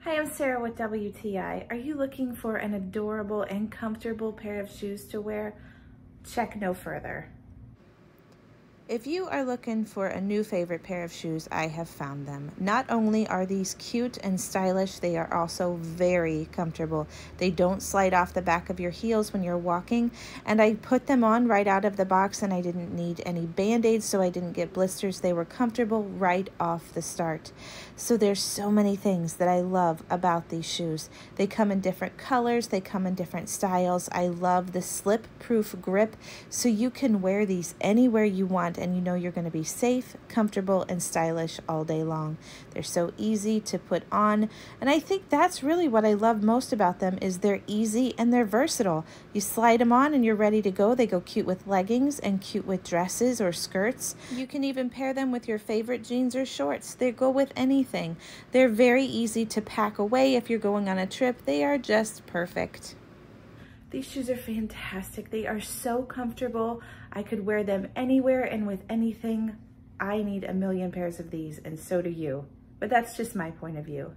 Hi, I'm Sarah with WTI. Are you looking for an adorable and comfortable pair of shoes to wear? Check no further. If you are looking for a new favorite pair of shoes, I have found them. Not only are these cute and stylish, they are also very comfortable. They don't slide off the back of your heels when you're walking, and I put them on right out of the box and I didn't need any band-aids, so I didn't get blisters. They were comfortable right off the start. So there's so many things that I love about these shoes. They come in different colors, they come in different styles. I love the slip-proof grip, so you can wear these anywhere you want and you know you're going to be safe, comfortable, and stylish all day long. They're so easy to put on, and I think that's really what I love most about them is they're easy and they're versatile. You slide them on and you're ready to go. They go cute with leggings and cute with dresses or skirts. You can even pair them with your favorite jeans or shorts. They go with anything. They're very easy to pack away if you're going on a trip. They are just perfect. These shoes are fantastic. They are so comfortable. I could wear them anywhere and with anything. I need a million pairs of these, and so do you. But that's just my point of view.